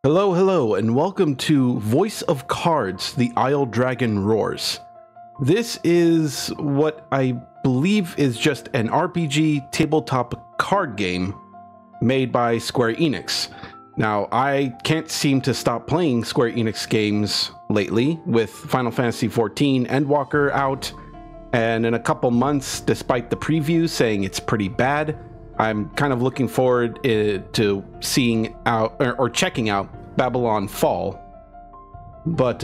Hello, hello, and welcome to Voice of Cards, The Isle Dragon Roars. This is what I believe is just an RPG tabletop card game made by Square Enix. Now, I can't seem to stop playing Square Enix games lately, with Final Fantasy XIV Endwalker out, and in a couple months, despite the preview saying it's pretty bad, I'm kind of looking forward to seeing out or checking out Babylon Fall. But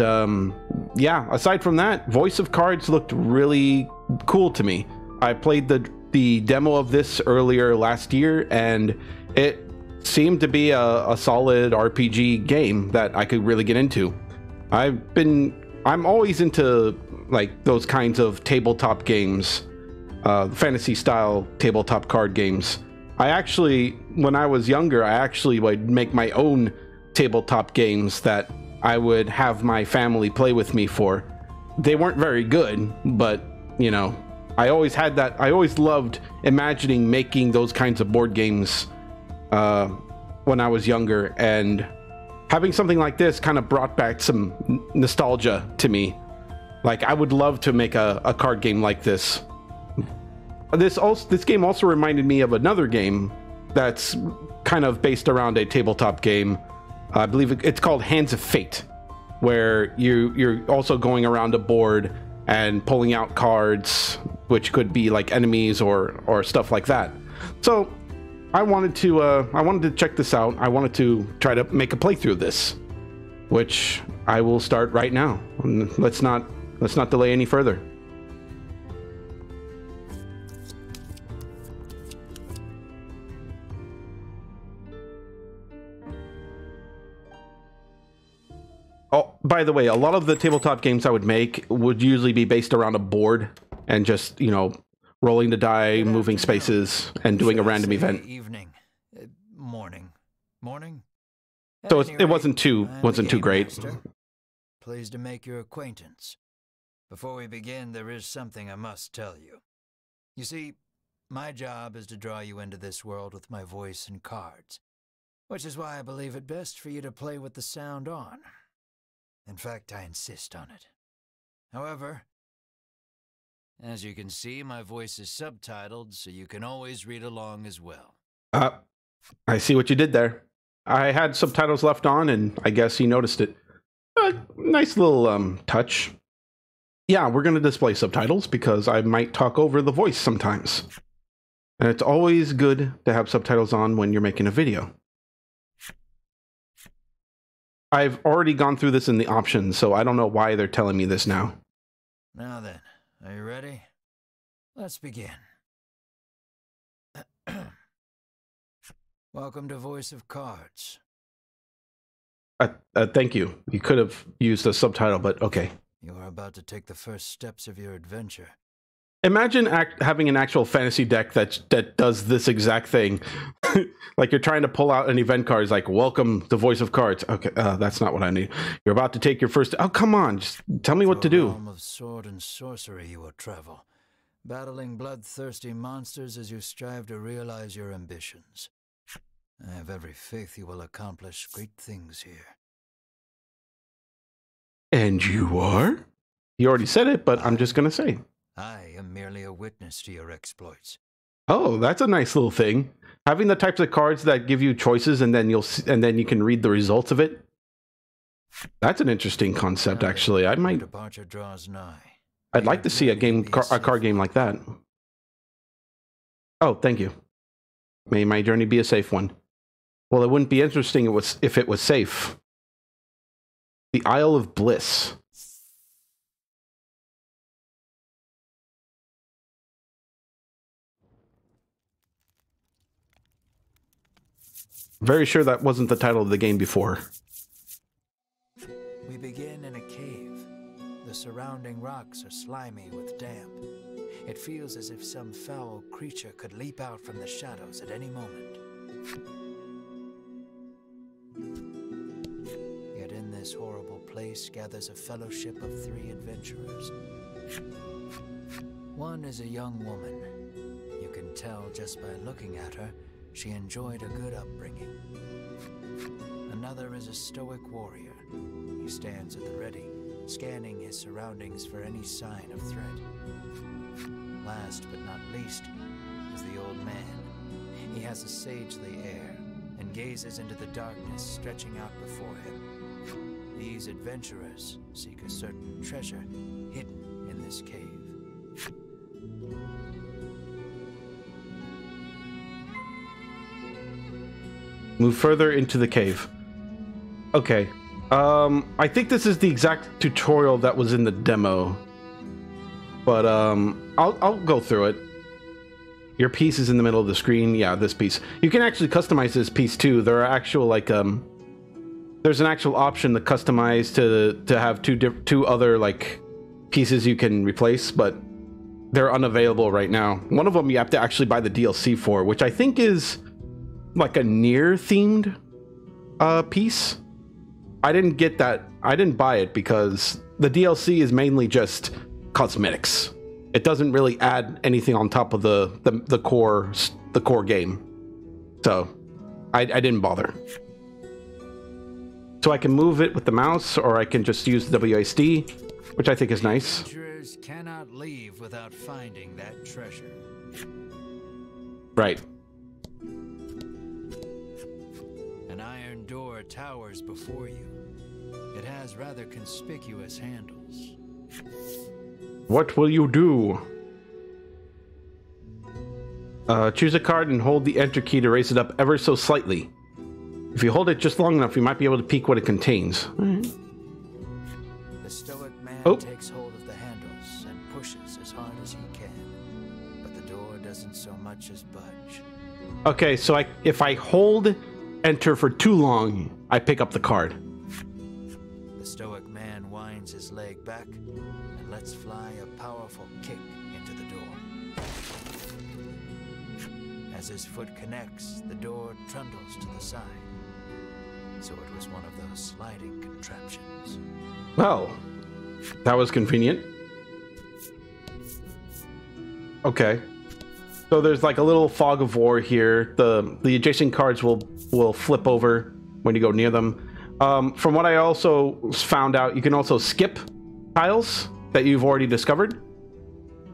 yeah, aside from that, Voice of Cards looked really cool to me. I played the demo of this earlier last year, and it seemed to be a solid RPG game that I could really get into. I'm always into like those kinds of tabletop games, fantasy style tabletop card games. When I was younger, I actually would make my own tabletop games that I would have my family play with me for. They weren't very good, but you know, I always had that. I always loved imagining making those kinds of board games when I was younger, and having something like this kind of brought back some nostalgia to me. Like, I would love to make a card game like this. This game also reminded me of another game that's kind of based around a tabletop game. I believe it's called Hands of Fate, where you're also going around a board and pulling out cards, which could be like enemies or stuff like that. So I wanted to check this out. I wanted to try to make a playthrough of this, which I will start right now. Let's not delay any further. Oh, by the way, a lot of the tabletop games I would make would usually be based around a board and just, you know, rolling the die, moving spaces, and doing a random event. Evening, morning. So it wasn't too great. Master. Pleased to make your acquaintance. Before we begin, there is something I must tell you. You see, my job is to draw you into this world with my voice and cards, which is why I believe it best for you to play with the sound on. In fact, I insist on it. However, as you can see, my voice is subtitled, so you can always read along as well. I see what you did there. I had subtitles left on, and I guess he noticed it. Nice little touch. Yeah, we're going to display subtitles because I might talk over the voice sometimes. And it's always good to have subtitles on when you're making a video. I've already gone through this in the options, so I don't know why they're telling me this now. Now then, are you ready? Let's begin. Welcome to Voice of Cards. Thank you. You could have used a subtitle, but okay. You are about to take the first steps of your adventure. Imagine having an actual fantasy deck that does this exact thing. Like you're trying to pull out an event card. It's like, welcome to Voice of Cards. Okay, that's not what I need. You're about to take your first... Oh, come on. Just tell me what to do. To a realm of sword and sorcery you will travel, battling bloodthirsty monsters as you strive to realize your ambitions. I have every faith you will accomplish great things here. And you are? You already said it, but I'm just going to say. I am merely a witness to your exploits. Oh, that's a nice little thing. Having the types of cards that give you choices and then you can read the results of it. That's an interesting concept, actually. Departure draws nigh. I'd like to see a card game like that. Oh, thank you. May my journey be a safe one. Well, it wouldn't be interesting if it was safe. The Isle of Bliss. Very sure that wasn't the title of the game before. We begin in a cave. The surrounding rocks are slimy with damp. It feels as if some foul creature could leap out from the shadows at any moment. Yet in this horrible place gathers a fellowship of 3 adventurers. One is a young woman. You can tell just by looking at her, she enjoyed a good upbringing. another is a stoic warrior. He stands at the ready, scanning his surroundings for any sign of threat. Last but not least is the old man. He has a sagely air and gazes into the darkness stretching out before him. These adventurers seek a certain treasure hidden in this cave. Move further into the cave. Okay. I think this is the exact tutorial that was in the demo. But I'll go through it. Your piece is in the middle of the screen. Yeah, this piece. You can actually customize this piece too. There are actual like there's an actual option to customize to have two other like pieces you can replace, but they're unavailable right now. One of them you have to actually buy the DLC for, which I think is like a Nier themed piece. I didn't get that. I didn't buy it because the DLC is mainly just cosmetics. It doesn't really add anything on top of the core game. So I didn't bother. So I can move it with the mouse, or I can just use the WASD, which I think is nice. Adventurers cannot leave without finding that treasure. Right. An iron door towers before you. It has rather conspicuous handles. What will you do? Choose a card and hold the enter key to raise it up ever so slightly. If you hold it just long enough, you might be able to peek what it contains. The stoic man takes hold of the handles and pushes as hard as he can, but the door doesn't so much as budge. Okay, so if I hold enter for too long, I pick up the card. The stoic man winds his leg back and lets fly a powerful kick into the door. As his foot connects, the door trundles to the side. So it was one of those sliding contraptions. Well, that was convenient. Okay. So there's like a little fog of war here. The adjacent cards will flip over when you go near them. From what I also found out, you can also skip tiles that you've already discovered.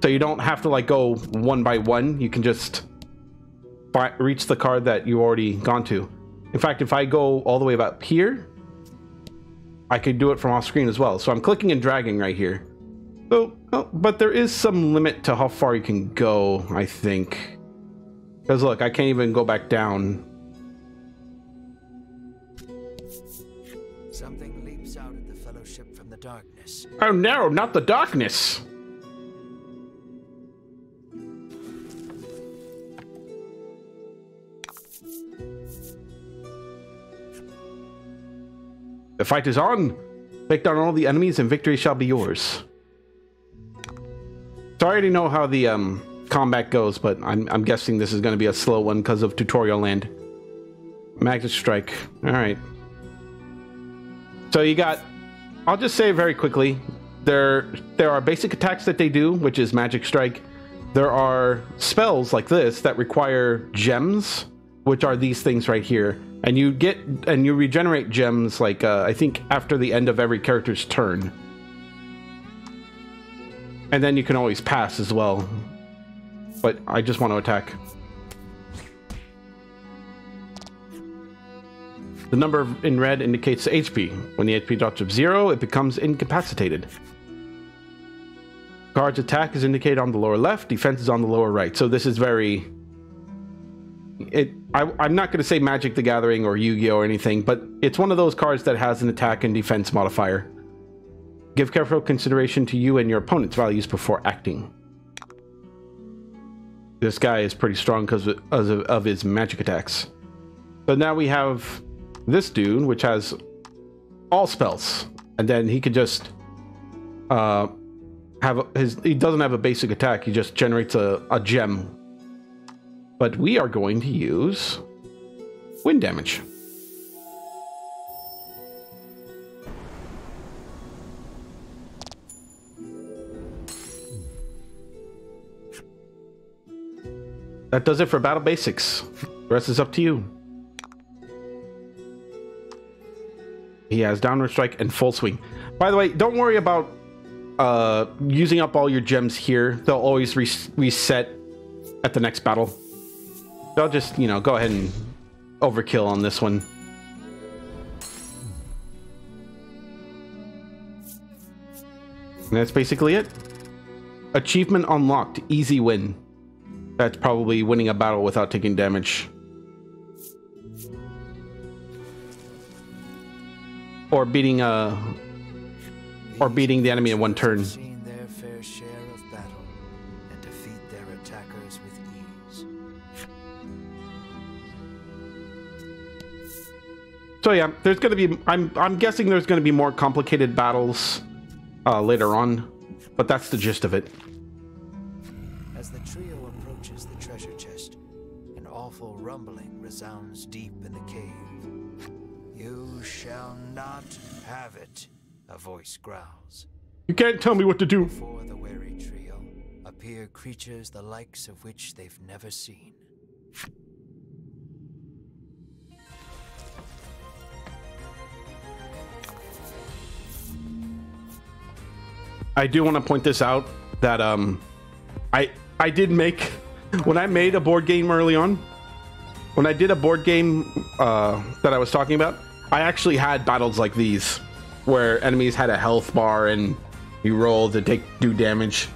So you don't have to like go one by one. You can just reach the card that you already gone to. In fact, if I go all the way about here, I could do it from off screen as well. So I'm clicking and dragging right here. So, but there is some limit to how far you can go, I think. Because look, I can't even go back down. Something leaps out at the fellowship from the darkness. Oh no, not the darkness! The fight is on! Take down all the enemies and victory shall be yours. So I already know how the combat goes, but I'm guessing this is going to be a slow one because of tutorial land. Magic Strike. Alright. So you got... I'll just say very quickly. There are basic attacks that they do, which is Magic Strike. There are spells like this that require gems, which are these things right here. And you regenerate gems like I think after the end of every character's turn. And then you can always pass as well. But I just want to attack. The number in red indicates the HP. When the HP drops to 0, it becomes incapacitated. Card's attack is indicated on the lower left, defense is on the lower right. So this is very... I'm not going to say Magic the Gathering or Yu-Gi-Oh or anything, but it's one of those cards that has an attack and defense modifier. Give careful consideration to you and your opponent's values before acting. This guy is pretty strong because of his magic attacks. So now we have this dude, which has all spells, and then he could just he doesn't have a basic attack, he just generates a gem. But we are going to use wind damage. That does it for battle basics. The rest is up to you. He has downward strike and full swing. By the way, don't worry about using up all your gems here. They'll always reset at the next battle. They'll just, you know, go ahead and overkill on this one. And that's basically it. Achievement unlocked. Easy win. That's probably winning a battle without taking damage. Or beating the enemy in one turn. Seen their fair share of battle and defeat their attackers with ease. So yeah, there's gonna be I'm guessing there's gonna be more complicated battles later on, but that's the gist of it. As the trio approaches the treasure chest, an awful rumbling resounds deep in the cave. You shall not have it, a voice growls. You can't tell me what to do. Before the wary trio appear creatures the likes of which they've never seen. I do want to point this out that I did make, when I made a board game early on, when I did a board game that I was talking about, I actually had battles like these where enemies had a health bar and you roll to do damage.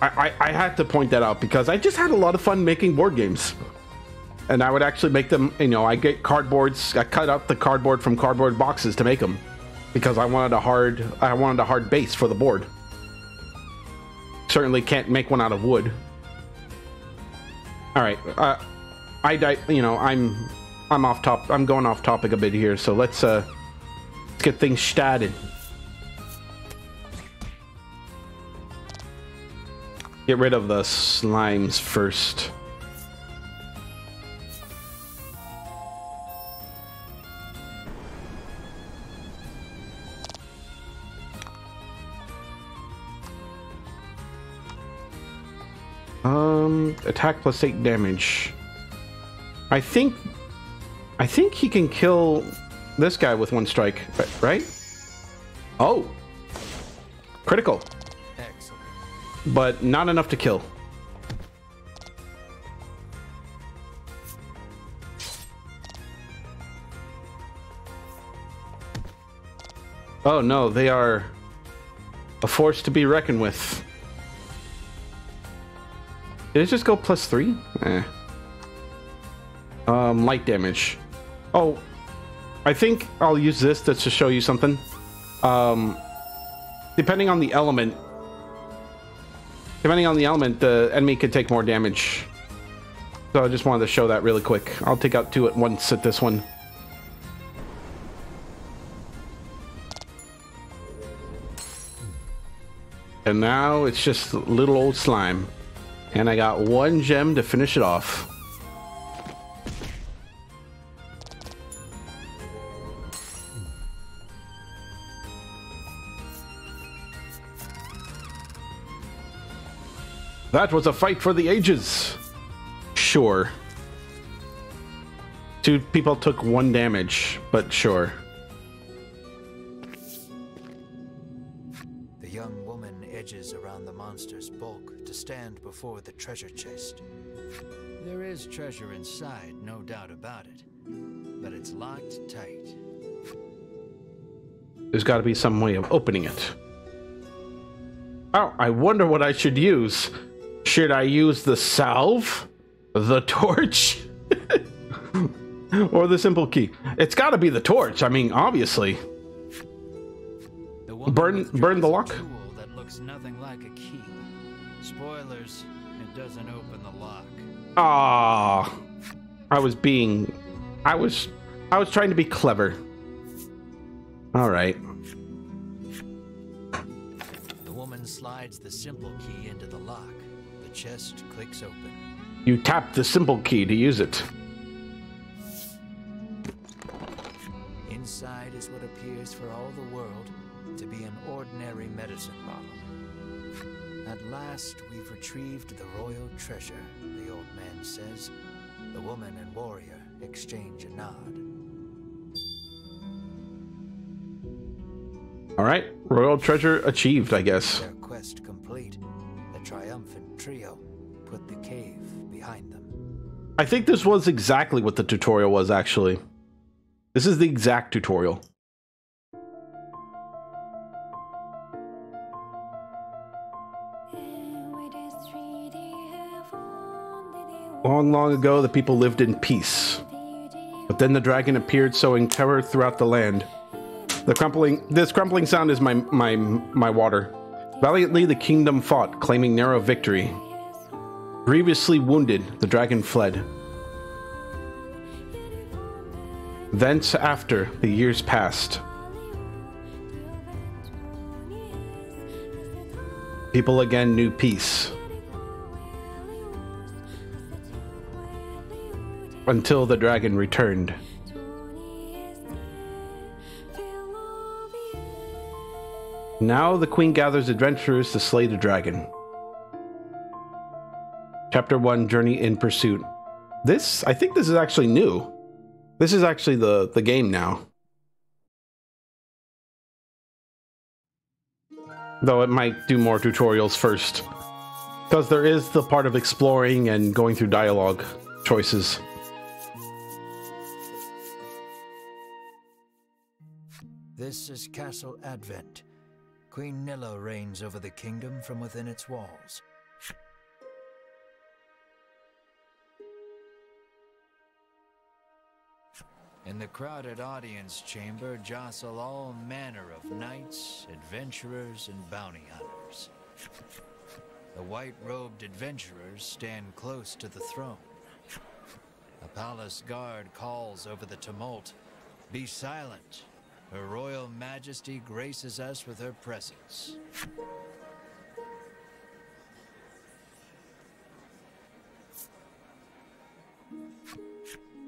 I had to point that out because I just had a lot of fun making board games. And I would actually make them, you know, I get cardboards, I cut out the cardboard from cardboard boxes to make them because I wanted a hard base for the board. Certainly can't make one out of wood. All right, you know, I'm off top. I'm going off topic a bit here, so let's get things started. Get rid of the slimes first. Attack plus 8 damage. I think he can kill this guy with one strike, right? Oh, critical. Excellent. But not enough to kill. Oh no, they are a force to be reckoned with. Did it just go plus 3? Eh. Light damage. Oh, I think I'll use this to show you something. Depending on the element, the enemy could take more damage. So I just wanted to show that really quick. I'll take out 2 at once at this one. And now it's just little old slime. And I got 1 gem to finish it off. That was a fight for the ages. Sure. 2 people took 1 damage, but sure. The young woman edges around the monster's bulk to stand before the treasure chest. There is treasure inside, no doubt about it, but it's locked tight. There's got to be some way of opening it. Oh, I wonder what I should use. Should I use the salve, the torch, or the simple key? It's got to be the torch. I mean, obviously. Burn the lock. Tool that looks nothing like a key. Spoilers, it doesn't open the lock. Ah, I was trying to be clever. All right. The woman slides the simple key into the lock. The chest clicks open. You tap the simple key to use it. Inside is what appears for all the world to be an ordinary medicine bottle. At last, we've retrieved the royal treasure, the old man says. The woman and warrior exchange a nod. All right, royal treasure achieved, I guess. Their quest complete, the triumphant trio put the cave behind them. I think this was exactly what the tutorial was, actually. This is the exact tutorial. Long, long ago, the people lived in peace. But then the dragon appeared, sowing terror throughout the land. This crumpling sound is my water. Valiantly, the kingdom fought, claiming narrow victory. Grievously wounded, the dragon fled. Thence after, the years passed. People again knew peace. Until the dragon returned. Now the queen gathers adventurers to slay the dragon. Chapter 1, Journey in Pursuit. I think this is actually new. This is actually the game now. Though it might do more tutorials first. Because there is the part of exploring and going through dialogue choices. This is Castle Advent. Queen Nilla reigns over the kingdom from within its walls. In the crowded audience chamber jostle all manner of knights, adventurers, and bounty hunters. The white-robed adventurers stand close to the throne. A palace guard calls over the tumult, "Be silent! Her Royal Majesty graces us with her presence."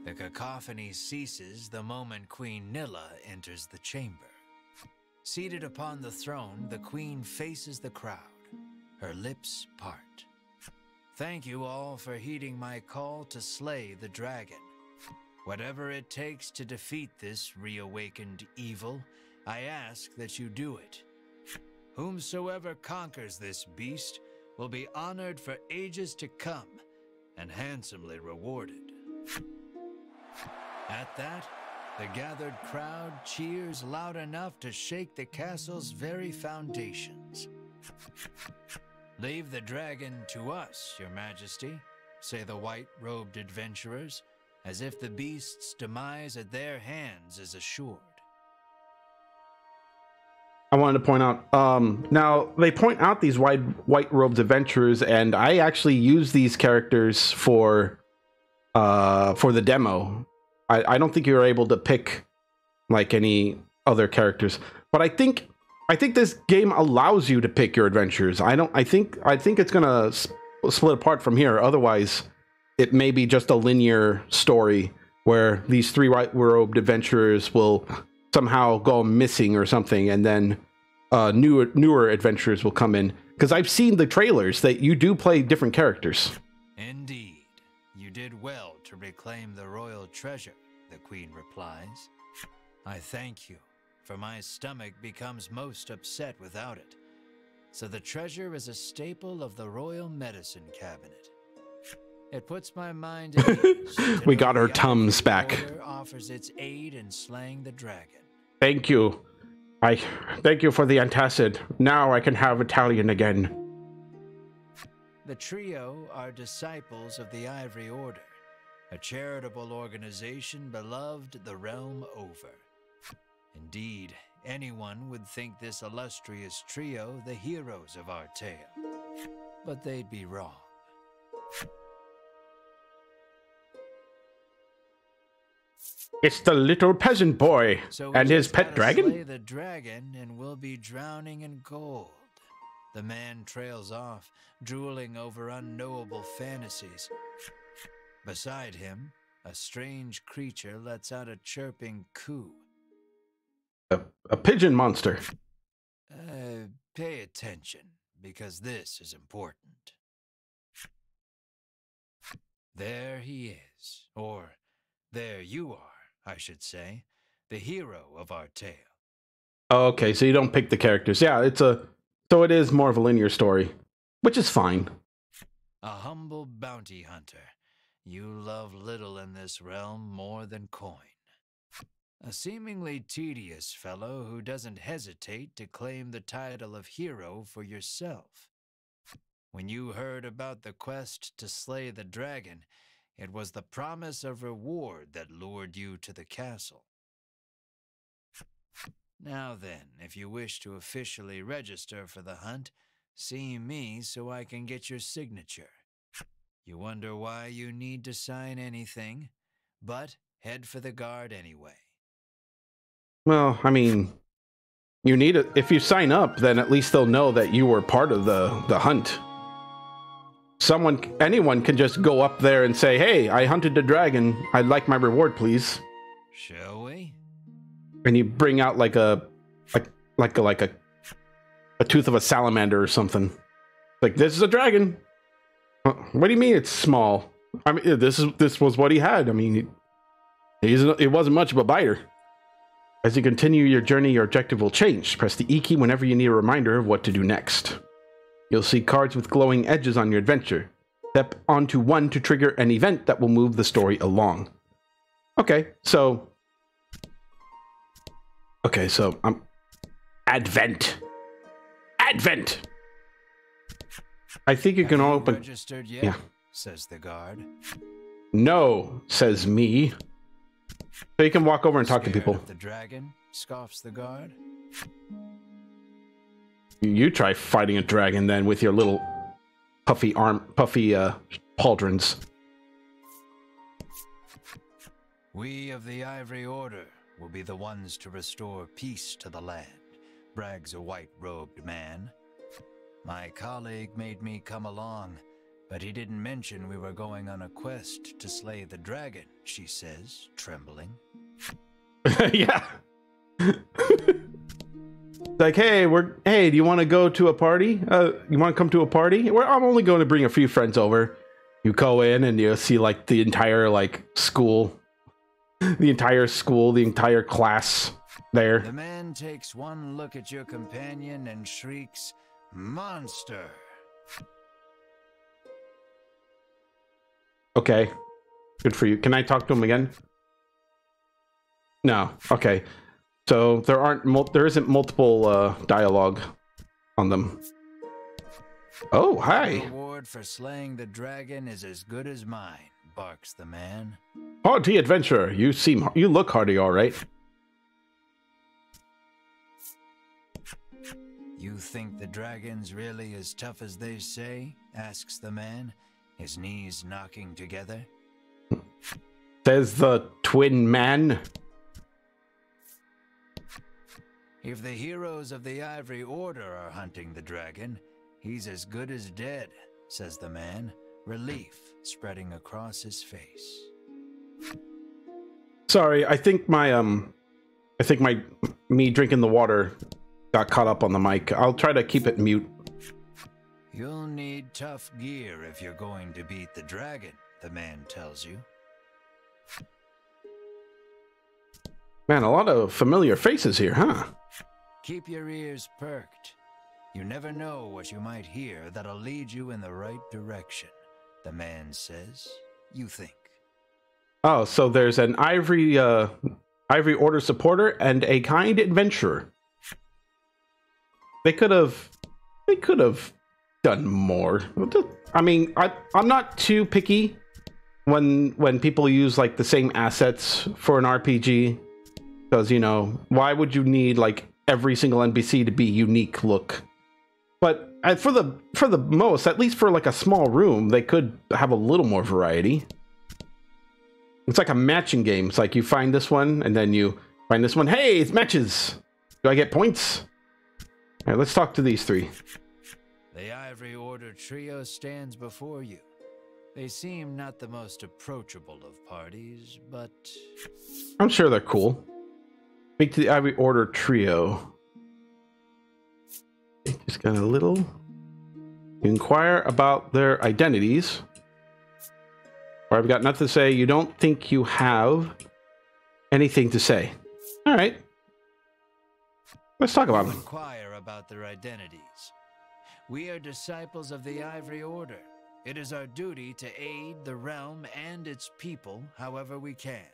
The cacophony ceases the moment Queen Nilla enters the chamber. Seated upon the throne, the Queen faces the crowd. Her lips part. "Thank you all for heeding my call to slay the dragon. Whatever it takes to defeat this reawakened evil, I ask that you do it. Whomsoever conquers this beast will be honored for ages to come and handsomely rewarded." At that, the gathered crowd cheers loud enough to shake the castle's very foundations. "Leave the dragon to us, Your Majesty," say the white-robed adventurers, as if the beast's demise at their hands is assured. I wanted to point out, now they point out these white-robed adventurers, and I actually use these characters for the demo. I don't think you're able to pick like any other characters, but I think this game allows you to pick your adventures. I think it's gonna split apart from here. Otherwise, it may be just a linear story where these three white-robed adventurers will somehow go missing or something, and then newer adventurers will come in. Because I've seen the trailers that you do play different characters. "Indeed, you did well to reclaim the royal treasure," the Queen replies. "I thank you, for my stomach becomes most upset without it. So the treasure is a staple of the royal medicine cabinet. It puts my mind at ease. We got our Tums back. Order offers its aid in slaying the dragon." Thank you. I thank you for the antacid. Now I can have Italian again. The trio are disciples of the Ivory Order, a charitable organization beloved the realm over. Indeed, anyone would think this illustrious trio the heroes of our tale. But they'd be wrong. It's the little peasant boy and his pet dragon? Slay the dragon and we'll be drowning in gold. The man trails off, drooling over unknowable fantasies. Beside him, a strange creature lets out a chirping coo. A pigeon monster. Pay attention, because this is important. There he is, or there you are, I should say, the hero of our tale. Oh, okay, so you don't pick the characters. Yeah, so it is more of a linear story, which is fine. A humble bounty hunter. You love little in this realm more than coin. A seemingly tedious fellow who doesn't hesitate to claim the title of hero for yourself. When you heard about the quest to slay the dragon, it was the promise of reward that lured you to the castle. Now then, if you wish to officially register for the hunt, see me so I can get your signature. You wonder why you need to sign anything, but head for the guard anyway. Well, I mean, you need it. If you sign up, then at least they'll know that you were part of the hunt. Anyone can just go up there and say, "Hey, I hunted the dragon. I'd like my reward, please." Shall we? And you bring out like a tooth of a salamander or something. Like, this is a dragon. What do you mean it's small? I mean, this was what he had. I mean, it wasn't much of a biter. As you continue your journey, your objective will change. Press the E key whenever you need a reminder of what to do next. You'll see cards with glowing edges on your adventure. Step onto one to trigger an event that will move the story along. Okay, so Advent. I think you can open. Registered yet? Yeah. Says the guard. No, says me. So you can walk over and talk to people. The dragon, scoffs the guard. You try fighting a dragon then with your little puffy pauldrons. We of the Ivory Order will be the ones to restore peace to the land, brags a white-robed man. My colleague made me come along, but he didn't mention we were going on a quest to slay the dragon, she says, trembling. Yeah. Like, hey, do you want to go to a party? You want to come to a party? I'm only going to bring a few friends over. You go in and you see like the entire school, the entire class there. The man takes one look at your companion and shrieks, "Monster!" Okay, good for you. Can I talk to him again? No. Okay. So there isn't multiple dialogue on them. Oh, hi. The reward for slaying the dragon is as good as mine, barks the man. Hardy adventurer, you look hardy, all right. You think the dragon's really as tough as they say? Asks the man, his knees knocking together. Says the twin man. If the heroes of the Ivory Order are hunting the dragon, he's as good as dead, says the man, relief spreading across his face. Sorry, I think me drinking the water got caught up on the mic. I'll try to keep it mute. You'll need tough gear if you're going to beat the dragon, the man tells you. Man, a lot of familiar faces here, huh? Keep your ears perked. You never know what you might hear that'll lead you in the right direction, the man says. You think. Oh, so there's an Ivory Order supporter and a kind adventurer. They could have done more. I mean, I'm not too picky when people use like the same assets for an RPG, because why would you need like every single NPC to be unique look? But for the most, at least for like a small room, they could have a little more variety. It's like a matching game. It's like you find this one and then you find this one. Hey, it's matches. Do I get points? All right, let's talk to these three. The Ivory Order trio stands before you. They seem not the most approachable of parties, but I'm sure they're cool. Speak to the Ivory Order trio. Just got a little. Inquire about their identities. Or I've got nothing to say. You don't think you have anything to say. All right. Let's talk about You them. inquire about their identities. We are disciples of the Ivory Order. It is our duty to aid the realm and its people however we can.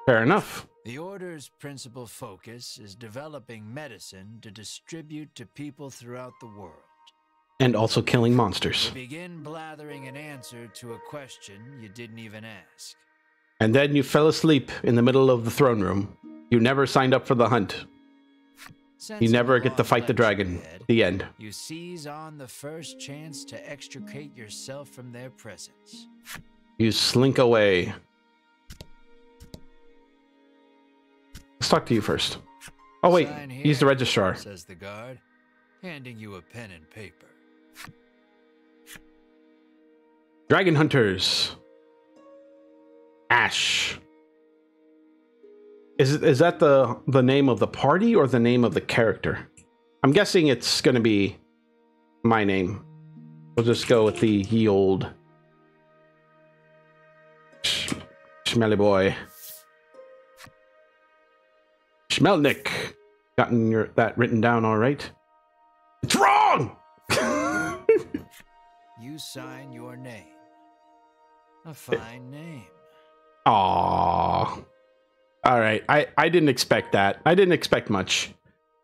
Fair enough. The Order's principal focus is developing medicine to distribute to people throughout the world. And also killing monsters. We begin blathering an answer to a question you didn't even ask. And then you fell asleep in the middle of the throne room. You never signed up for the hunt. You never get to fight the dragon. The end. You seize on the first chance to extricate yourself from their presence. You slink away. Let's talk to you first. Oh wait, he's the registrar. Says the guard, handing you a pen and paper. Dragon Hunters. Ash. Is that the name of the party or the name of the character? I'm guessing it's going to be my name. We'll just go with the ye old Schmelly boy. Schmelnick. Gotten that written down all right? It's wrong! You sign your name. A fine name. Aww. Alright, I didn't expect that. I didn't expect much.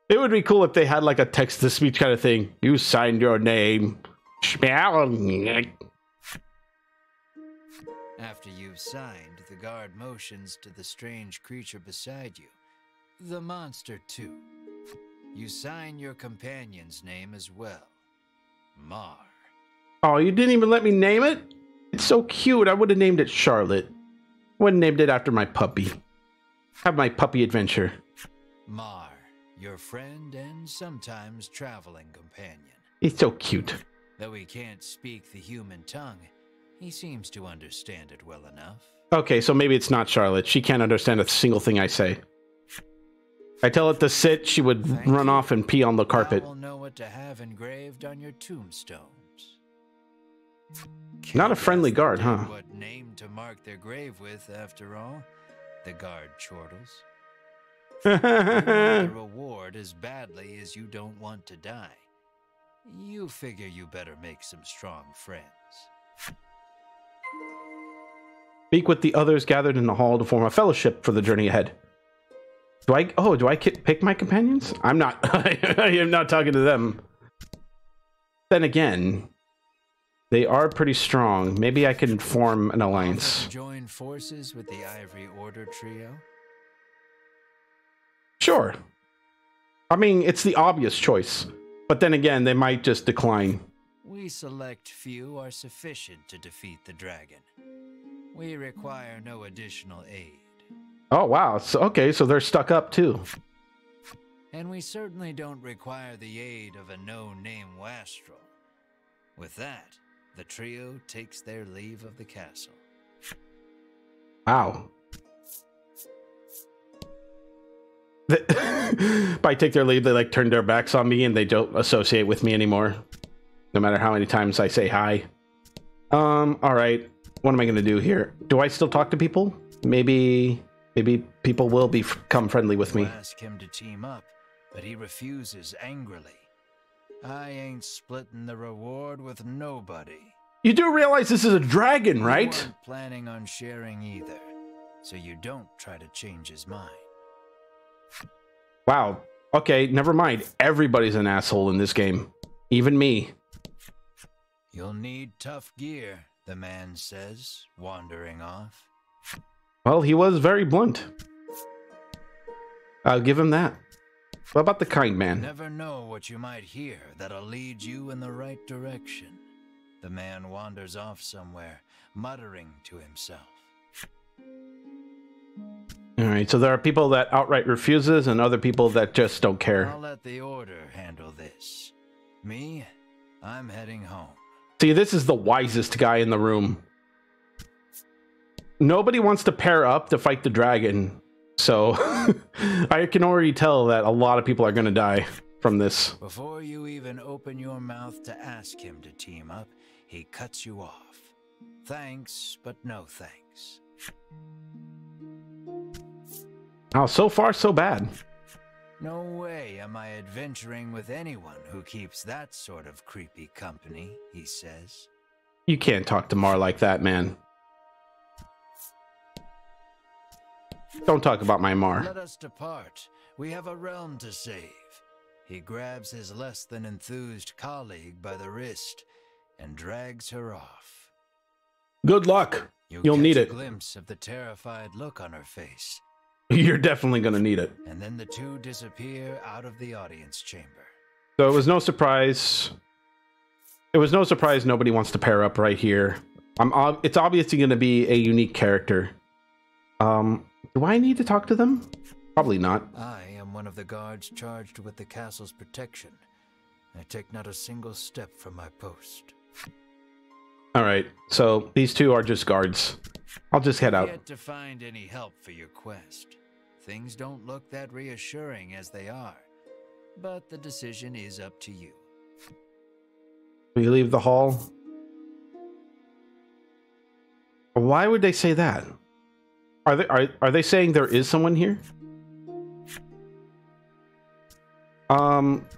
It would be cool if they had like a text-to-speech kind of thing. You signed your name. Schmelnick. After you've signed, the guard motions to the strange creature beside you. The monster, too. You sign your companion's name as well. Mar. Oh, you didn't even let me name it? It's so cute. I would have named it Charlotte. Wouldn't named it after my puppy. Have my puppy adventure. Mar, your friend and sometimes traveling companion. He's so cute. Though he can't speak the human tongue, he seems to understand it well enough. Okay, so maybe it's not Charlotte. She can't understand a single thing I say. I tell it to sit, she would run off and pee on the carpet. I will know what to have engraved on your tombstones. Not a friendly guard, huh? What name to mark their grave with, after all? The guard chortles. You want the reward as badly as you don't want to die. You figure you better make some strong friends. Speak with the others gathered in the hall to form a fellowship for the journey ahead. Do I pick my companions? I'm not. I am not talking to them. Then again, they are pretty strong. Maybe I can form an alliance. Join forces with the Ivory Order trio? Sure. I mean, it's the obvious choice. But then again, they might just decline. We select few are sufficient to defeat the dragon. We require no additional aid. Oh, wow. So, okay, so they're stuck up, too. And we certainly don't require the aid of a no-name wastrel. With that, the trio takes their leave of the castle. Wow. By take their leave, they like turn their backs on me and they don't associate with me anymore. No matter how many times I say hi. Alright. What am I gonna do here? Do I still talk to people? Maybe people will become friendly with me. Ask him to team up, but he refuses angrily. I ain't splitting the reward with nobody. You do realize this is a dragon, right? You weren't planning on sharing either, so you don't try to change his mind. Wow. Okay, never mind. Everybody's an asshole in this game. Even me. You'll need tough gear, the man says, wandering off. Well, he was very blunt. I'll give him that. What about the kind man? Never know what you might hear that'll lead you in the right direction. The man wanders off somewhere, muttering to himself. Alright, so there are people that outright refuses and other people that just don't care. I'll let the order handle this. Me, I'm heading home. See, this is the wisest guy in the room. Nobody wants to pair up to fight the dragon. So, I can already tell that a lot of people are going to die from this. Before you even open your mouth to ask him to team up, he cuts you off. Thanks, but no thanks. Oh, so far, so bad. No way am I adventuring with anyone who keeps that sort of creepy company, he says. You can't talk to Mar like that, man. Don't talk about my Mar. Let us depart. We have a realm to save. He grabs his less than enthused colleague by the wrist and drags her off. Good luck. You'll need it. A glimpse of the terrified look on her face. You're definitely going to need it. And then the two disappear out of the audience chamber. So it was no surprise. It was no surprise nobody wants to pair up right here. It's obviously going to be a unique character. Do I need to talk to them? Probably not. I am one of the guards charged with the castle's protection. I take not a single step from my post. All right, so these two are just guards. I'll just head out. Yet to find any help for your quest. Things don't look that reassuring as they are, but the decision is up to you. We leave the hall. Why would they say that? Are they saying there is someone here?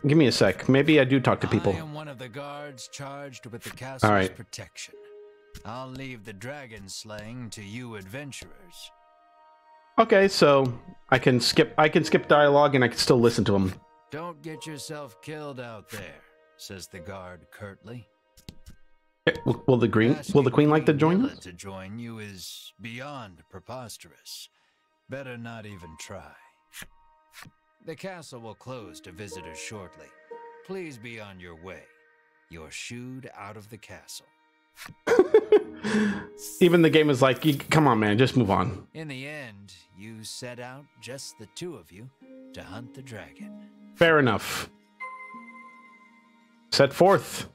Give me a sec. Maybe I do talk to people. I am one of the guards charged with the castle's protection. I'll leave the dragon slaying to you adventurers. Okay, so I can skip dialogue and I can still listen to them. Don't get yourself killed out there, says the guard curtly. Okay, will the queen like to join us? To join you is beyond preposterous. Better not even try. The castle will close to visitors shortly. Please be on your way. You're shooed out of the castle. Even the game is like, come on, man, just move on. In the end, you set out, just the two of you, to hunt the dragon. Fair enough. Set forth.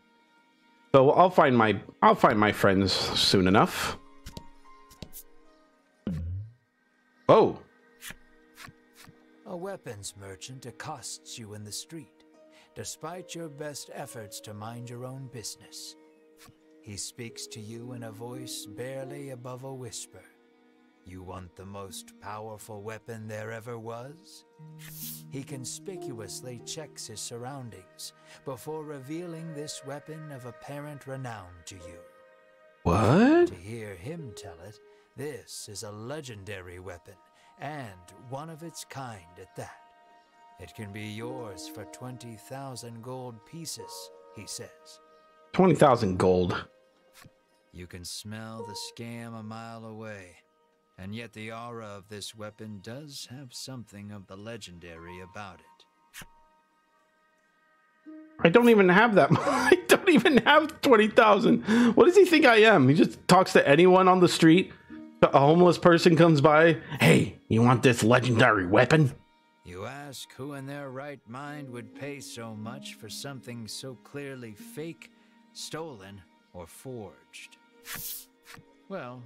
So I'll find my friends soon enough. Oh. A weapons merchant accosts you in the street, despite your best efforts to mind your own business. He speaks to you in a voice barely above a whisper. You want the most powerful weapon there ever was? He conspicuously checks his surroundings before revealing this weapon of apparent renown to you. What? To hear him tell it, this is a legendary weapon, and one of its kind at that. It can be yours for 20,000 gold pieces, he says. 20,000 gold. You can smell the scam a mile away, and yet the aura of this weapon does have something of the legendary about it. I don't even have that. I don't even have 20,000. What does he think I am? He just talks to anyone on the street. A homeless person comes by. Hey, you want this legendary weapon? You ask who in their right mind would pay so much for something so clearly fake, stolen, or forged. Well,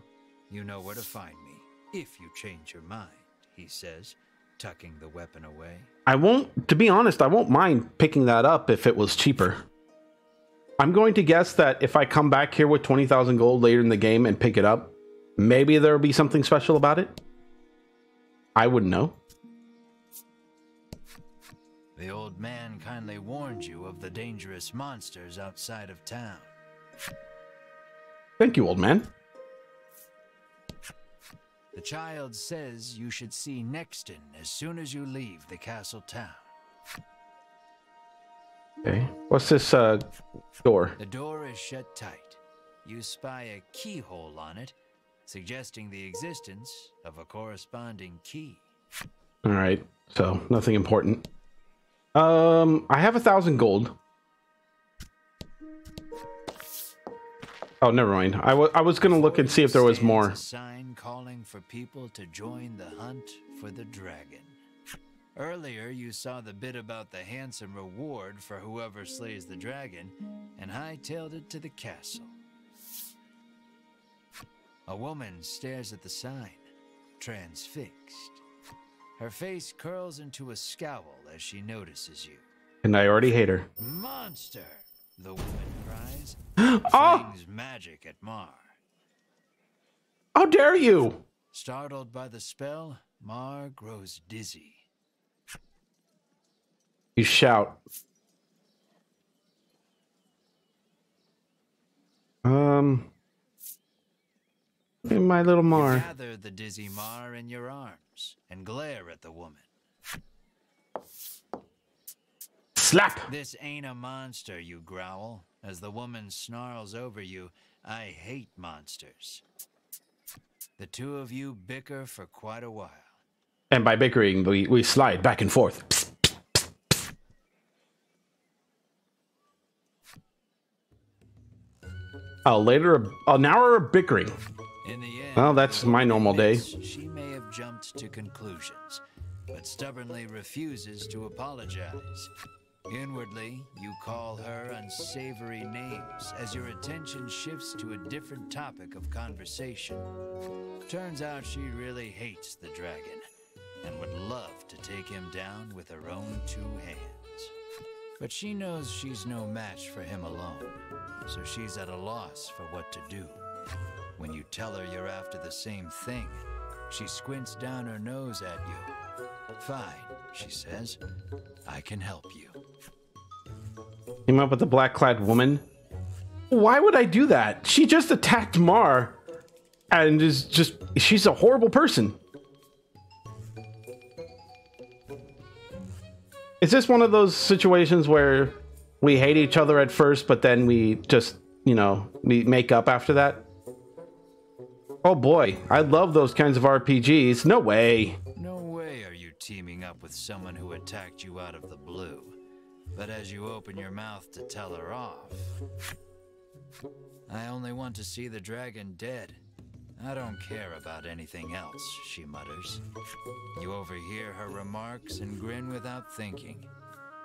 you know where to find me, if you change your mind, he says, tucking the weapon away. To be honest, I won't mind picking that up if it was cheaper. I'm going to guess that if I come back here with 20,000 gold later in the game and pick it up, maybe there'll be something special about it. I wouldn't know. The old man kindly warned you of the dangerous monsters outside of town. Thank you, old man. The child says you should see Nexton as soon as you leave the castle town. Okay. What's this door? The door is shut tight. You spy a keyhole on it, suggesting the existence of a corresponding key. All right. So nothing important. I have 1,000 gold. Oh, never mind. I was gonna look and see if there was more. A sign calling for people to join the hunt for the dragon. Earlier, you saw the bit about the handsome reward for whoever slays the dragon, and hightailed it to the castle. A woman stares at the sign, transfixed. Her face curls into a scowl as she notices you. And I already hate her. Monster! The woman cries. Oh! Flings magic at Mar. How dare you! Startled by the spell, Mar grows dizzy. You shout. My little Mar. You gather the dizzy Mar in your arms and glare at the woman. Slap! This ain't a monster, you growl, as the woman snarls over you. I hate monsters. The two of you bicker for quite a while. And by bickering, we slide back and forth. Psst. An hour of bickering. In the end, Well, that's my normal day. she may have jumped to conclusions, but stubbornly refuses to apologize. Inwardly, you call her unsavory names as your attention shifts to a different topic of conversation. Turns out she really hates the dragon and would love to take him down with her own two hands. But she knows she's no match for him alone, so she's at a loss for what to do. When you tell her you're after the same thing, she squints down her nose at you. Fine, she says. I can help you. Came up with the black-clad woman. Why would I do that? She just attacked Mar and she's a horrible person. Is this one of those situations where we hate each other at first, but then we just, we make up after that? Oh boy, I love those kinds of RPGs. No way. No way are you teaming up with someone who attacked you out of the blue. But as you open your mouth to tell her off, I only want to see the dragon dead. I don't care about anything else, she mutters. You overhear her remarks and grin without thinking.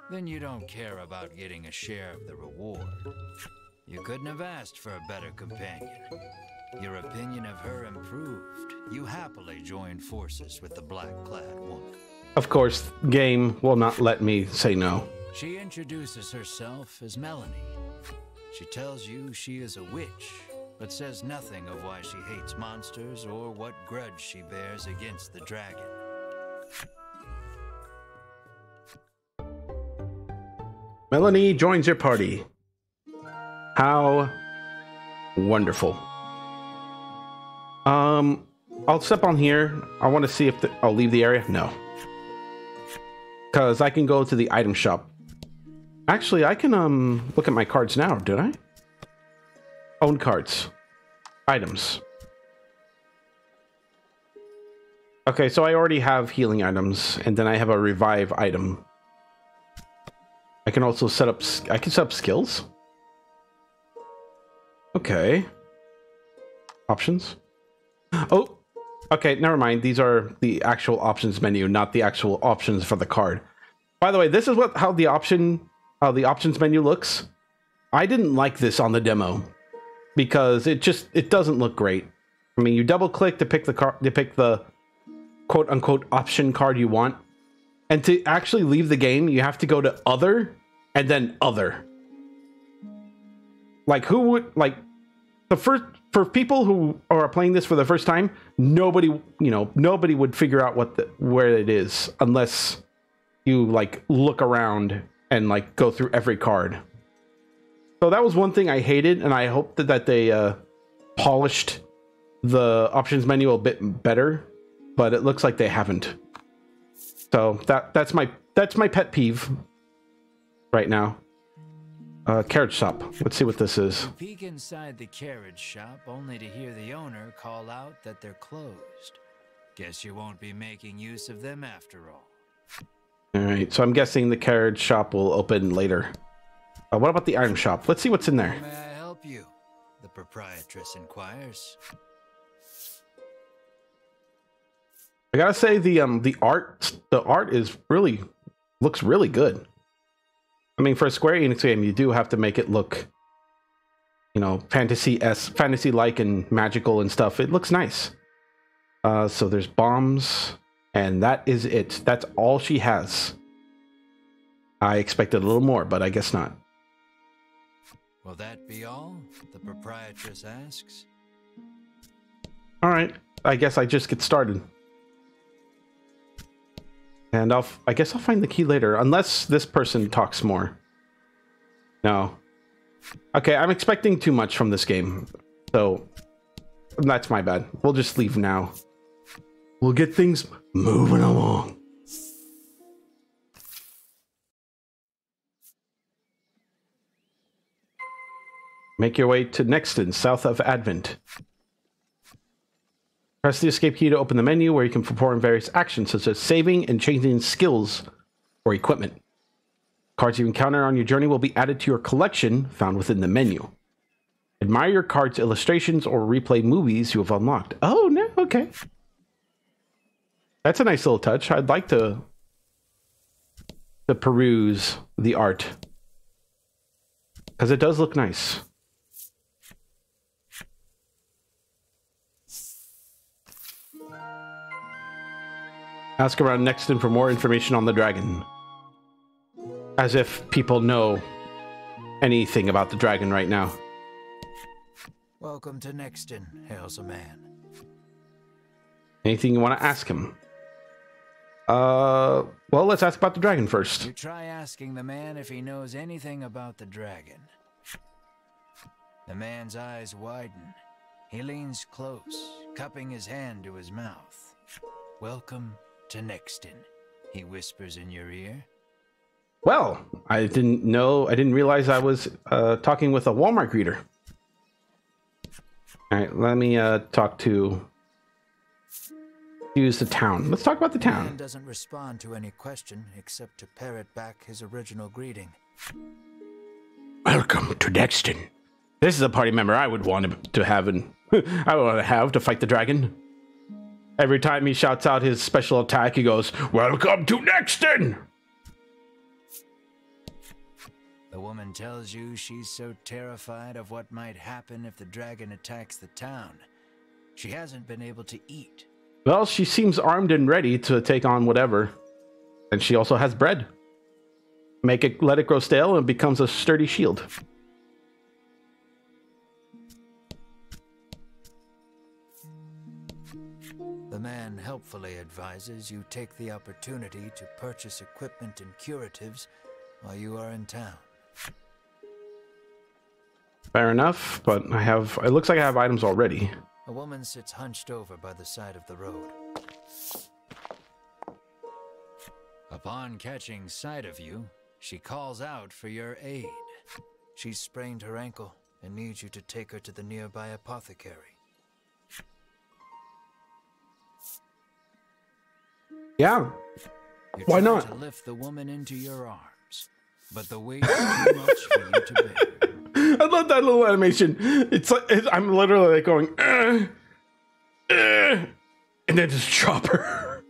Then you don't care about getting a share of the reward. You couldn't have asked for a better companion. Your opinion of her improved. You happily joined forces with the black-clad woman. Of course, game will not let me say no. She introduces herself as Melanie. She tells you she is a witch, but says nothing of why she hates monsters or what grudge she bears against the dragon. Melanie joins your party. How wonderful. I'll step on here. I want to see if I'll leave the area. No. Because I can go to the item shop. Actually, I can look at my cards now, did I? Own cards. Items. Okay, so I already have healing items, and then I have a revive item. I can also set up skills. Okay. Options. Oh, okay, never mind. These are the actual options menu, not the actual options for the card. By the way, this is how the options menu looks. I didn't like this on the demo because it doesn't look great. I mean, you double click to pick the quote unquote option card you want, and to actually leave the game, you have to go to other and then other. Like, who would like for people who are playing this for the first time? Nobody would figure out where it is unless you like look around and like go through every card. So that was one thing I hated, and I hope that they polished the options menu a bit better, but it looks like they haven't. So that's my pet peeve right now. Carriage shop. Let's see what this is. You peek inside the carriage shop only to hear the owner call out that they're closed. Guess you won't be making use of them after all. All right, so I'm guessing the carriage shop will open later. What about the item shop? Let's see what's in there. May I help you? The proprietress inquires. I gotta say the art is looks really good. I mean, for a Square Enix game, you do have to make it look, fantasy-like and magical and stuff. It looks nice. So there's bombs, and that is it. That's all she has. I expected a little more, but I guess not. Will that be all? The proprietress asks. All right, I guess I just get started. And I guess I'll find the key later, unless this person talks more. No. Okay, I'm expecting too much from this game, so that's my bad. We'll just leave now. We'll get things moving along. Make your way to Nexton, south of Advent. Press the escape key to open the menu where you can perform various actions such as saving and changing skills or equipment. Cards you encounter on your journey will be added to your collection found within the menu. Admire your card's illustrations or replay movies you have unlocked. Oh, no, okay. That's a nice little touch. I'd like to peruse the art, because it does look nice. Ask around Nexton for more information on the dragon. As if people know anything about the dragon right now. Welcome to Nexton, hails a man. Anything you want to ask him? Well, let's ask about the dragon first. You try asking the man if he knows anything about the dragon. The man's eyes widen. He leans close, cupping his hand to his mouth. Welcome to Nexton, he whispers in your ear. Well, I didn't realize I was talking with a Walmart greeter. All right, let me use the town. Let's talk about the town. The man doesn't respond to any question except to parrot back his original greeting. Welcome to Nexton. This is a party member I would want to have, and I would want to have to fight the dragon. Every time he shouts out his special attack, he goes, "Welcome to Nexton!" The woman tells you she's so terrified of what might happen if the dragon attacks the town. She hasn't been able to eat. Well, she seems armed and ready to take on whatever. And she also has bread. Let it grow stale and it becomes a sturdy shield. The man helpfully advises you take the opportunity to purchase equipment and curatives while you are in town. Fair enough, but it looks like I have items already. A woman sits hunched over by the side of the road. Upon catching sight of you, she calls out for your aid. She's sprained her ankle and needs you to take her to the nearby apothecary. Yeah. You Why try not? to lift the woman into your arms, but the weight is too much for you to bear. I love that little animation. It's like I'm literally like going, and then just chop her.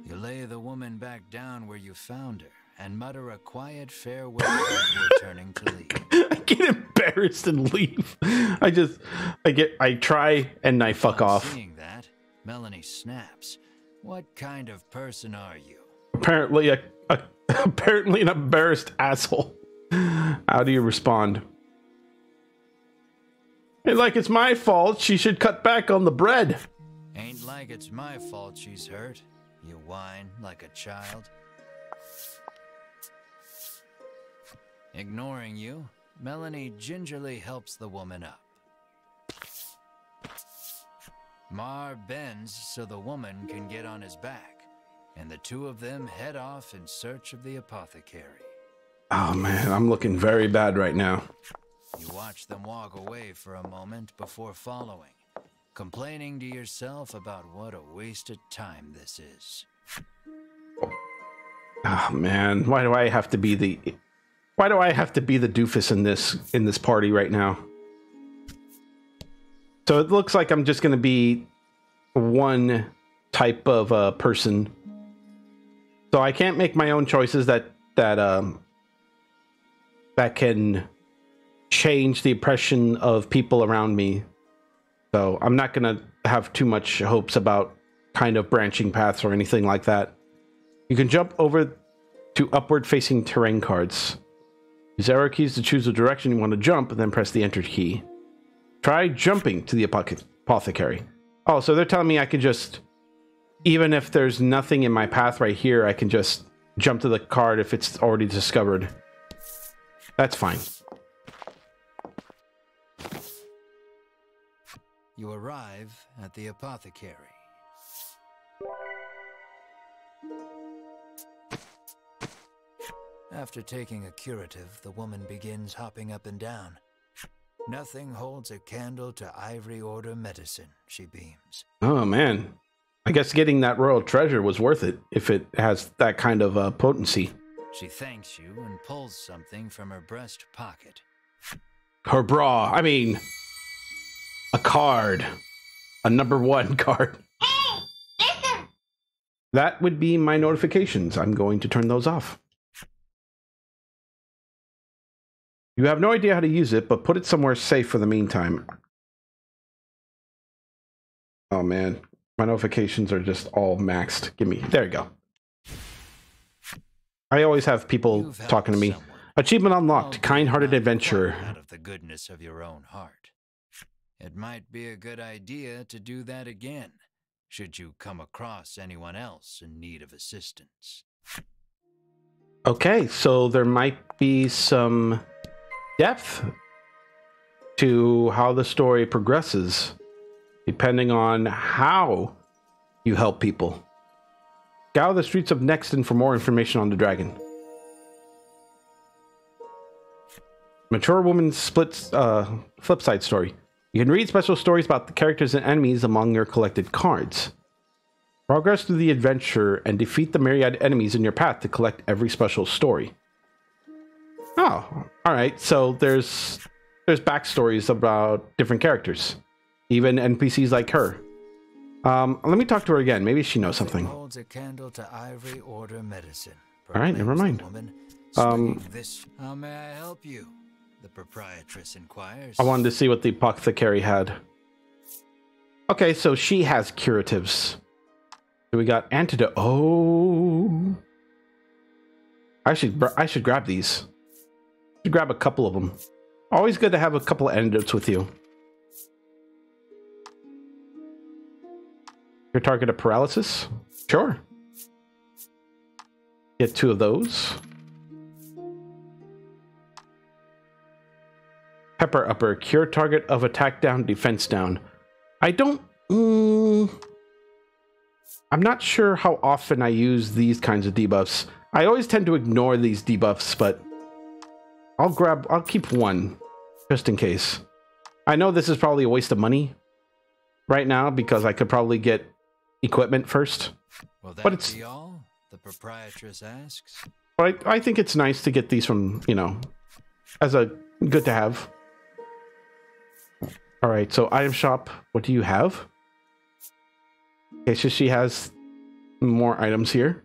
You lay the woman back down where you found her and mutter a quiet farewell before turning to leave. I get embarrassed and leave. I try and I fuck off. Seeing that, Melanie snaps. What kind of person are you? Apparently apparently an embarrassed asshole. How do you respond? Hey, like it's my fault. She should cut back on the bread. Ain't like it's my fault she's hurt. You whine like a child. Ignoring you, Melanie gingerly helps the woman up. Mar bends so the woman can get on his back, and the two of them head off in search of the apothecary. Oh man, I'm looking very bad right now. You watch them walk away for a moment before following, complaining to yourself about what a wasted time this is. Oh man, why do I have to be the doofus in this party right now? So it looks like I'm just going to be one type of person. So I can't make my own choices that can change the impression of people around me. So I'm not going to have too much hopes about kind of branching paths or anything like that. You can jump over to upward facing terrain cards. Use arrow keys to choose the direction you want to jump, and then press the enter key. Try jumping to the apothecary. Oh, so they're telling me I can just even if there's nothing in my path right here, I can just jump to the card if it's already discovered. That's fine. You arrive at the apothecary. After taking a curative, the woman begins hopping up and down. Nothing holds a candle to Ivory Order medicine, she beams. Oh, man. I guess getting that royal treasure was worth it if it has that kind of potency. She thanks you and pulls something from her breast pocket. Her bra. I mean, a card. A #1 card. Hey, listen! That would be my notifications. I'm going to turn those off. You have no idea how to use it, but put it somewhere safe for the meantime. Oh, man. My notifications are just all maxed. Give me. There you go. I always have people talking to me. Achievement unlocked. Kind-hearted adventurer. Out of the goodness of your own heart. It might be a good idea to do that again, should you come across anyone else in need of assistance. Okay, so there might be some depth to how the story progresses, depending on how you help people. Scour the streets of Nexton for more information on the dragon. Mature woman splits flip side story. You can read special stories about the characters and enemies among your collected cards. Progress through the adventure and defeat the myriad enemies in your path to collect every special story. Oh, all right. So there's backstories about different characters, even NPCs like her. Let me talk to her again. Maybe she knows something. Holds a candle to Ivory Order medicine. All right, never mind. How may I help you? The proprietress inquires. I wanted to see what the apothecary had. Okay, so she has curatives. So we got antidote. Oh, I should grab these. I should grab a couple of them. Always good to have a couple of antidotes with you. Your target of paralysis? Sure. Get 2 of those. Pepper upper. Cure target of attack down, defense down. I don't... I'm not sure how often I use these kinds of debuffs. I always tend to ignore these debuffs, but I'll keep one just in case. I know this is probably a waste of money right now because I could probably get equipment first. Will that but it's be all? The proprietress asks. But I think it's nice to get these from, you know, as a good to have. All right, so item shop. What do you have? Okay, so she has more items here.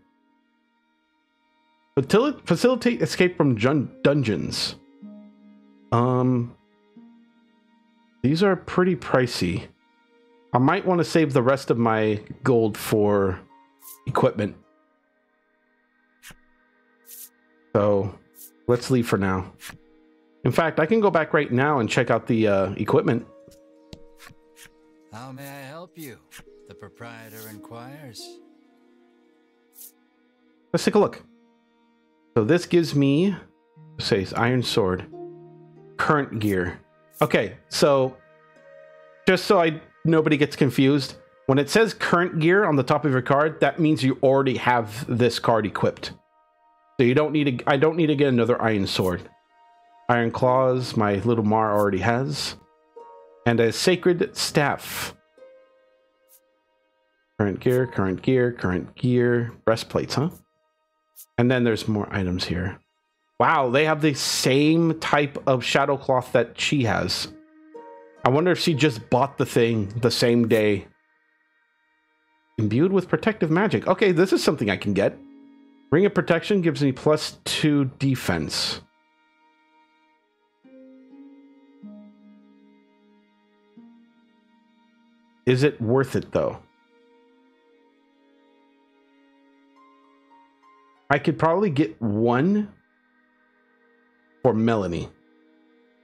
Facilitate escape from dungeons. These are pretty pricey. I might want to save the rest of my gold for equipment. So let's leave for now. In fact, I can go back right now and check out the equipment. How may I help you? The proprietor inquires. Let's take a look. So this gives me, it says iron sword, current gear. Okay, so just so nobody gets confused, when it says current gear on the top of your card, that means you already have this card equipped. So you don't need to, I don't need to get another iron sword. Iron claws, my little Mar already has. And a sacred staff. Current gear, current gear, current gear. Breastplates, huh? And then there's more items here. Wow, they have the same type of shadow cloth that she has. I wonder if she just bought the thing the same day. Imbued with protective magic. Okay, this is something I can get. Ring of protection gives me +2 defense. Is it worth it though? I could probably get one for Melanie,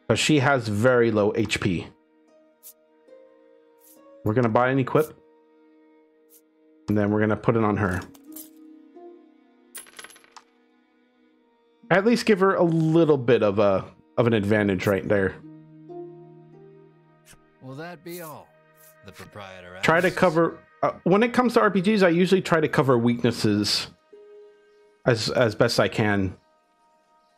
but she has very low HP. We're gonna buy and equip. And then we're gonna put it on her. At least give her a little bit of an advantage right there. Will that be all? The proprietor asks. Try to cover when it comes to RPGs, I usually try to cover weaknesses as best I can.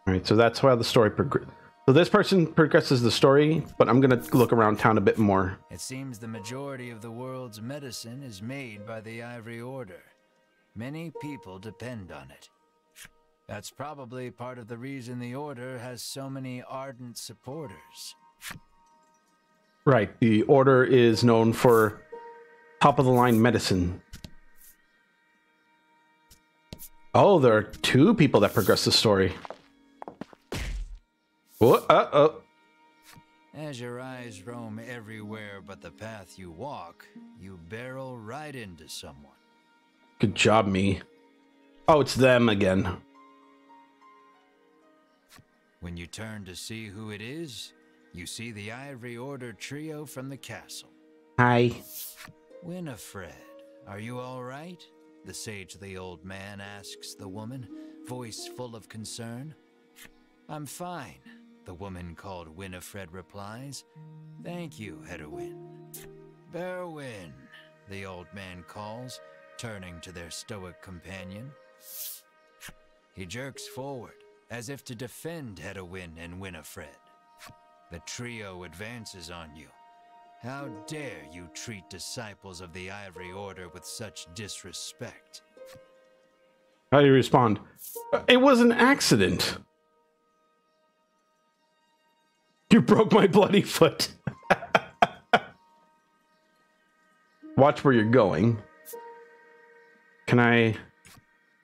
All right, so that's how the story progresses. So this person progresses the story, but I'm gonna look around town a bit more. It seems the majority of the world's medicine is made by the Ivory Order. Many people depend on it. That's probably part of the reason the Order has so many ardent supporters. Right, the Order is known for top-of-the-line medicine. Oh, there are 2 people that progress the story. Oh, As your eyes roam everywhere but the path you walk, you barrel right into someone. Good job, me. Oh, it's them again. When you turn to see who it is, you see the Ivory Order trio from the castle. Hi. Winifred, are you all right? The sagely old man asks the woman, voice full of concern. I'm fine, the woman called Winifred replies. Thank you, Hedwin. Berwin, the old man calls, turning to their stoic companion. He jerks forward, as if to defend Hedwin and Winifred. The trio advances on you. How dare you treat disciples of the Ivory Order with such disrespect? How do you respond? It was an accident. You broke my bloody foot. Watch where you're going. Can I...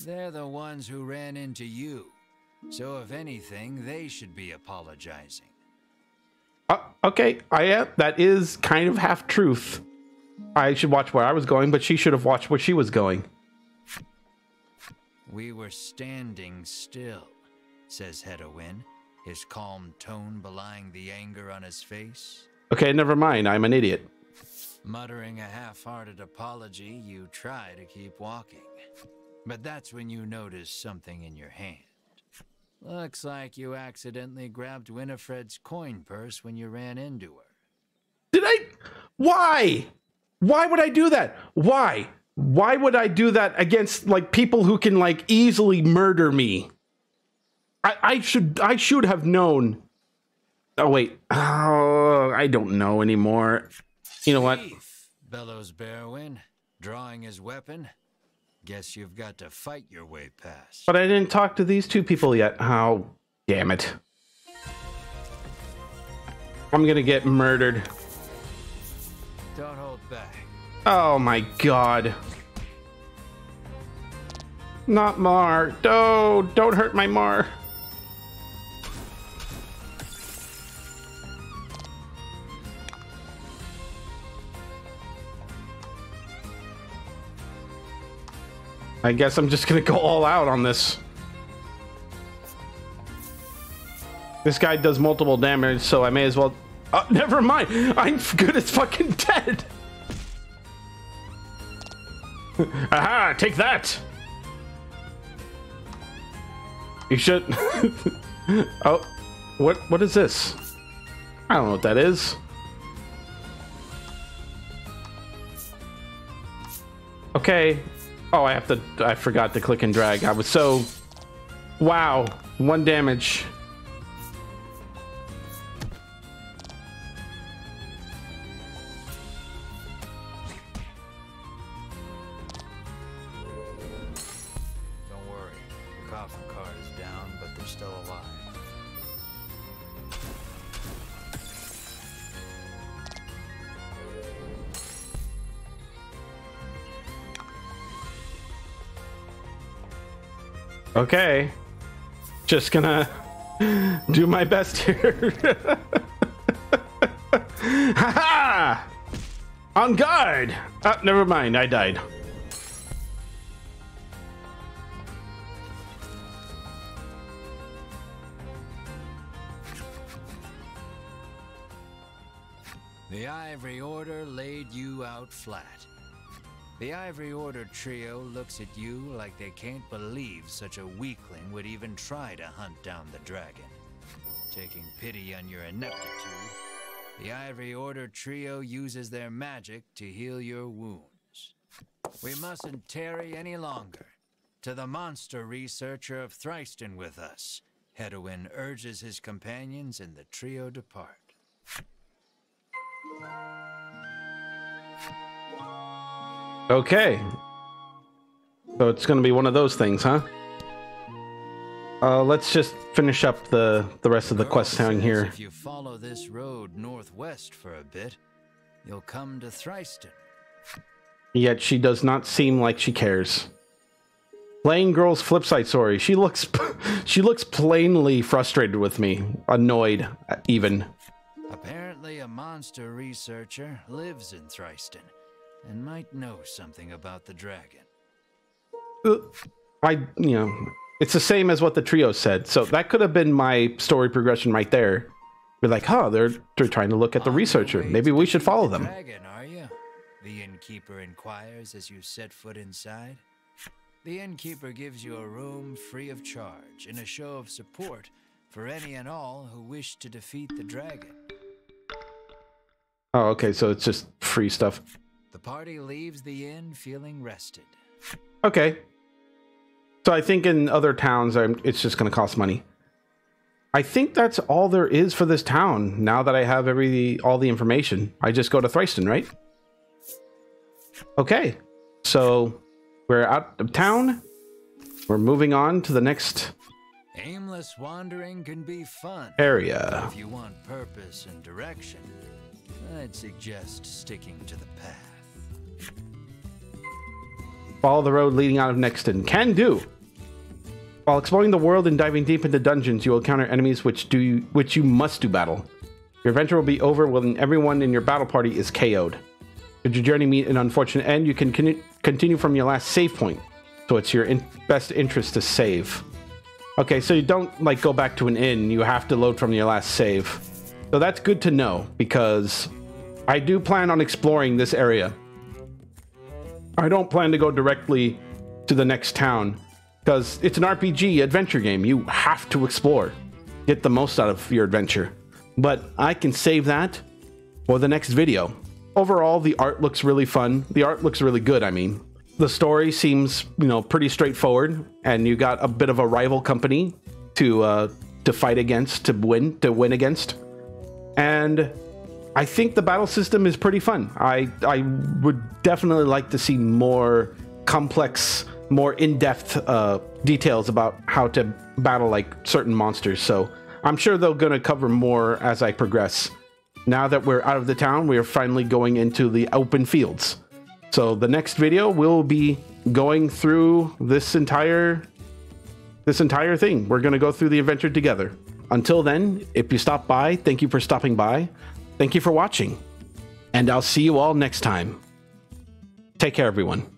They're the ones who ran into you. So if anything, they should be apologizing. Okay, I am. That is kind of half truth. I should watch where I was going, but she should have watched where she was going. We were standing still, says Hedwin, his calm tone belying the anger on his face. Okay, never mind. I'm an idiot. Muttering a half-hearted apology, you try to keep walking. But that's when you notice something in your hand. Looks like you accidentally grabbed Winifred's coin purse when you ran into her. Did I? Why? Why would I do that? Why? Why would I do that against like people who can like easily murder me? I should have known. Oh wait. Oh, I don't know anymore. You know what? Thief, bellows Berwin, drawing his weapon. Guess you've got to fight your way past. But I didn't talk to these 2 people yet. Oh, damn it. I'm gonna get murdered. Don't hold back. Oh my god. Not Mar. No, don't hurt my Mar. I guess I'm just gonna go all out on this. This guy does multiple damage, so I may as well... never mind! I'm good as fucking dead! Aha! Take that! You should... Oh, what is this? I don't know what that is. Okay. Oh, I forgot to click and drag. I was so... Wow. 1 damage. Don't worry. The coffin card is down, but they're still alive. Okay. Just gonna do my best here. Haha! On guard! Never mind, I died. The Ivory Order laid you out flat. The Ivory Order trio looks at you like they can't believe such a weakling would even try to hunt down the dragon. Taking pity on your ineptitude, the Ivory Order trio uses their magic to heal your wounds. We mustn't tarry any longer. To the monster researcher of Thriston with us, Hedwin urges his companions and the trio depart. Okay. So it's going to be one of those things, huh? Let's just finish up the rest of the quest down here. If you follow this road northwest for a bit, you'll come to Thriston. Yet she does not seem like she cares. Playing girl's flip side story. She looks plainly frustrated with me, annoyed even. Apparently a monster researcher lives in Thriston and might know something about the dragon. It's the same as what the trio said, so that could have been my story progression right there. Be like, huh, they're trying to look at the researcher. Maybe we should follow them. Dragon, are you? The innkeeper inquires as you set foot inside. The innkeeper gives you a room free of charge in a show of support for any and all who wish to defeat the dragon. Oh, okay, so it's just free stuff. The party leaves the inn feeling rested. Okay. So I think in other towns, it's just going to cost money. I think that's all there is for this town. Now that I have all the information, I just go to Thriston, right? Okay. So we're out of town. We're moving on to the next Aimless wandering can be fun. area. If you want purpose and direction, I'd suggest sticking to the path. Follow the road leading out of Nexton. Can do. While exploring the world and diving deep into dungeons, you will encounter enemies which you must do battle. Your adventure will be over when everyone in your battle party is KO'd. Should your journey meet an unfortunate end, you can continue from your last save point. So it's your best interest to save. Okay, so you don't like go back to an inn. You have to load from your last save. So that's good to know because I do plan on exploring this area. I don't plan to go directly to the next town because it's an RPG adventure game. You have to explore, get the most out of your adventure. But I can save that for the next video. Overall, the art looks really fun. The art looks really good, I mean. The story seems, pretty straightforward, and you got a bit of a rival company to fight against, to win against. And I think the battle system is pretty fun. I would definitely like to see more complex, more in-depth details about how to battle like certain monsters. So I'm sure they're going to cover more as I progress. Now that we're out of the town, we are finally going into the open fields. So the next video will be going through this entire thing. We're going to go through the adventure together. Until then, if you stop by, thank you for stopping by. Thank you for watching. And I'll see you all next time. Take care, everyone.